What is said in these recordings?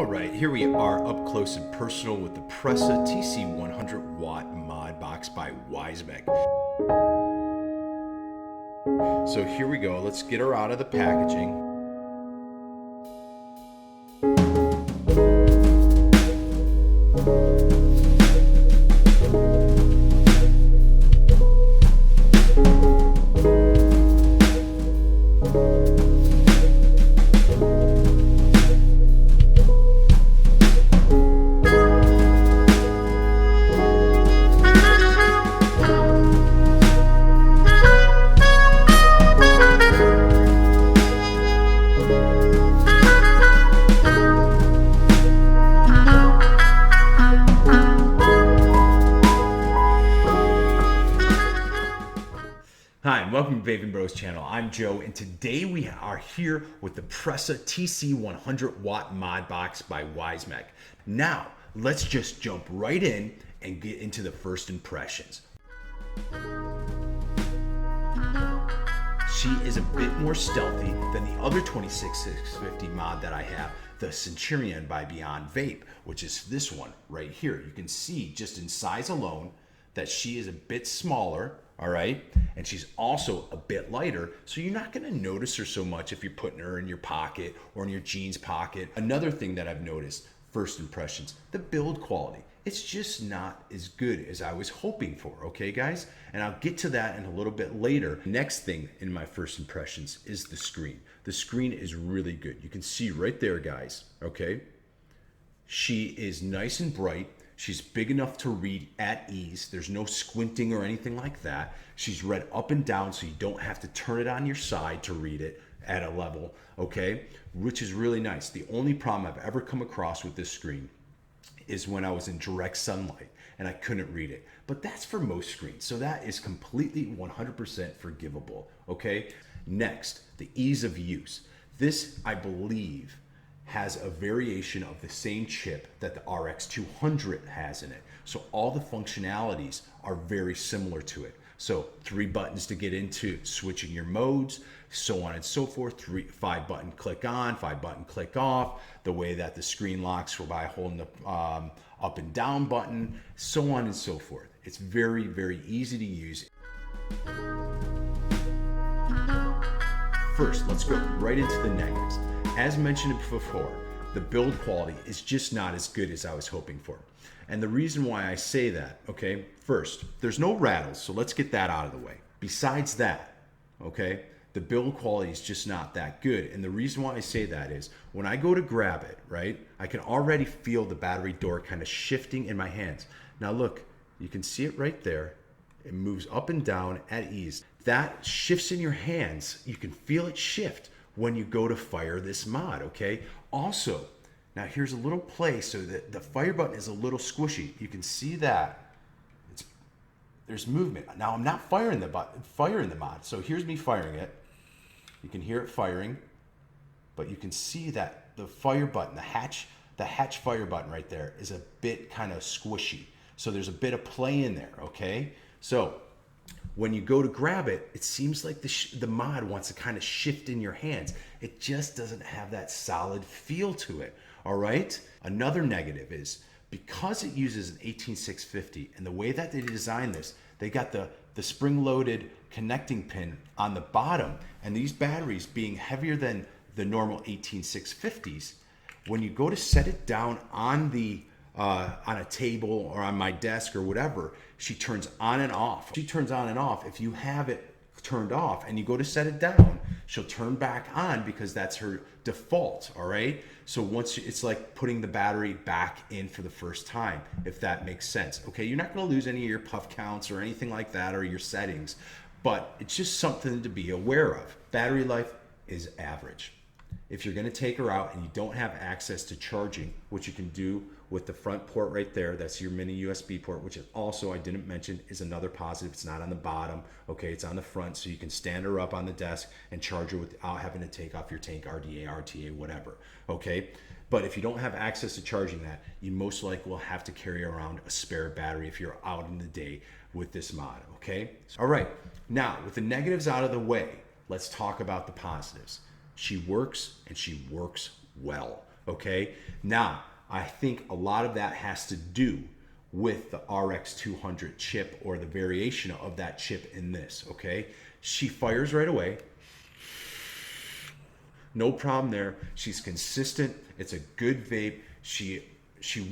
All right, here we are up close and personal with the Presa TC100W mod box by Wismec. So here we go, let's get her out of the packaging. Hi, and welcome to Vapingbro Channel. I'm Joe, and today we are here with the Presa TC100W mod box by Wismec. Now, let's just jump right in and get into the first impressions. She is a bit more stealthy than the other 26650 mod that I have, the Centurion by Beyond Vape, which is this one right here. You can see just in size alone that she is a bit smaller, all right? And she's also a bit lighter, so you're not gonna notice her so much if you're putting her in your pocket or in your jeans pocket. Another thing that I've noticed, first impressions, the build quality. It's just not as good as I was hoping for, okay guys? And I'll get to that in a little bit later. Next thing in my first impressions is the screen. The screen is really good. You can see right there, guys, okay? She is nice and bright. She's big enough to read at ease. There's no squinting or anything like that. She's read up and down, so you don't have to turn it on your side to read it at a level, okay? Which is really nice. The only problem I've ever come across with this screen is when I was in direct sunlight and I couldn't read it. But that's for most screens, so that is completely 100% forgivable, okay? Next, the ease of use. This, I believe, has a variation of the same chip that the RX200 has in it. So all the functionalities are very similar to it. So 3 buttons to get into switching your modes, so on and so forth. 5 button click on, 5 button click off, the way that the screen locks by holding the up and down button, so on and so forth. It's very, very easy to use. First, let's go right into the negatives. As mentioned before, the build quality is just not as good as I was hoping for. And the reason why I say that, okay, first, there's no rattles, so let's get that out of the way. Besides that, okay, the build quality is just not that good. And the reason why I say that is when I go to grab it, right, I can already feel the battery door kind of shifting in my hands. Now look, you can see it right there. It moves up and down at ease. That shifts in your hands. You can feel it shift when you go to fire this mod, okay? Also, now here's a little play so that the fire button is a little squishy. You can see that there's movement. Now I'm not firing the mod, so here's me firing it. You can hear it firing, but you can see that the fire button, the hatch fire button right there is a bit kind of squishy. So there's a bit of play in there, okay? So when you go to grab it, it seems like the mod wants to kind of shift in your hands. It just doesn't have that solid feel to it, all right? Another negative is because it uses an 18650 and the way that they designed this, they got the spring-loaded connecting pin on the bottom, and these batteries being heavier than the normal 18650s, when you go to set it down on a table or on my desk or whatever, she turns on and off. She turns on and off. If you have it turned off and you go to set it down, she'll turn back on because that's her default, all right? So once it's like putting the battery back in for the first time, if that makes sense. Okay, you're not gonna lose any of your puff counts or anything like that or your settings, but it's just something to be aware of. Battery life is average. If you're gonna take her out and you don't have access to charging, which you can do with the front port right there, that's your mini USB port, which is also, I didn't mention, is another positive. It's not on the bottom, okay, it's on the front, so you can stand her up on the desk and charge her without having to take off your tank, RDA, RTA, whatever, okay? But if you don't have access to charging that, you most likely will have to carry around a spare battery if you're out in the day with this mod, okay? All right, now with the negatives out of the way, let's talk about the positives. She works, and she works well. okay? Now, I think a lot of that has to do with the RX200 chip or the variation of that chip in this, okay? She fires right away. No problem there. She's consistent. It's a good vape. She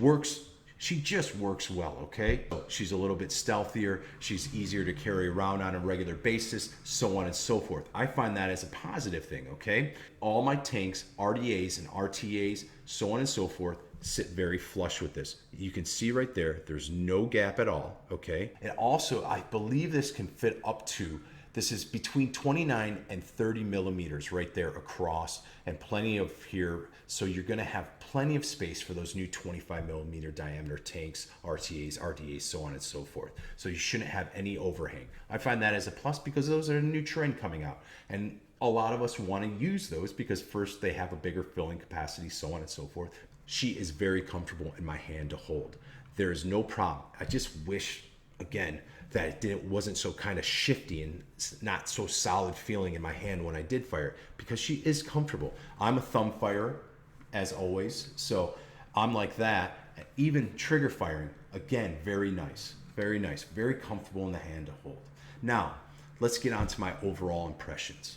works. She just works well, okay? She's a little bit stealthier. She's easier to carry around on a regular basis, so on and so forth. I find that as a positive thing, okay? All my tanks, RDAs and RTAs, so on and so forth, sit very flush with this. You can see right there, there's no gap at all, okay? And also, I believe this can fit up to, this is between 29 and 30 millimeters right there across, and plenty of here. So you're gonna have plenty of space for those new 25 millimeter diameter tanks, RTAs, RDAs, so on and so forth. So you shouldn't have any overhang. I find that as a plus because those are a new trend coming out. And a lot of us wanna use those because first they have a bigger filling capacity, so on and so forth. She is very comfortable in my hand to hold. There is no problem. I just wish, again, that it wasn't so kind of shifty and not so solid feeling in my hand when I did fire it, because she is comfortable. I'm a thumb firer, as always, so I'm like that. Even trigger firing, again, very nice, very comfortable in the hand to hold. Now, let's get on to my overall impressions.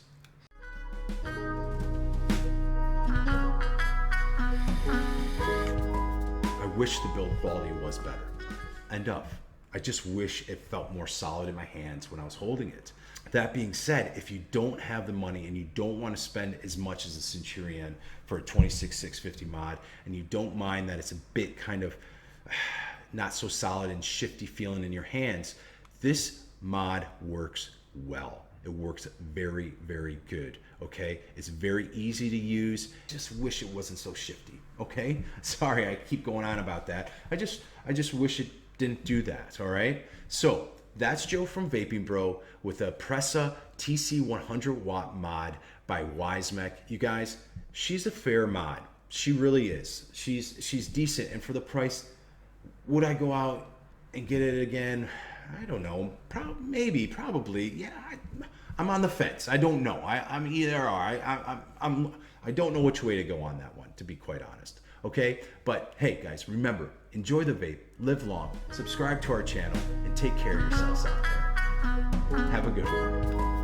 I wish the build quality was better. Enough. I just wish it felt more solid in my hands when I was holding it. That being said, if you don't have the money and you don't want to spend as much as a Centurion for a 26650 mod, and you don't mind that it's a bit kind of not so solid and shifty feeling in your hands, this mod works well. It works very, very good, okay? It's very easy to use. Just wish it wasn't so shifty, okay? Sorry, I keep going on about that. I just wish it didn't do that, all right? So that's Joe from Vapingbro with a Presa TC100 watt mod by Wismec. You guys, she's a fair mod. She really is. She's decent, and for the price, would I go out and get it again? I don't know. Probably. Yeah, I'm on the fence. I don't know. I'm either or. I don't know which way to go on that one, to be quite honest. Okay, but hey guys, remember, enjoy the vape, live long, subscribe to our channel, and take care of yourselves out there. Have a good one.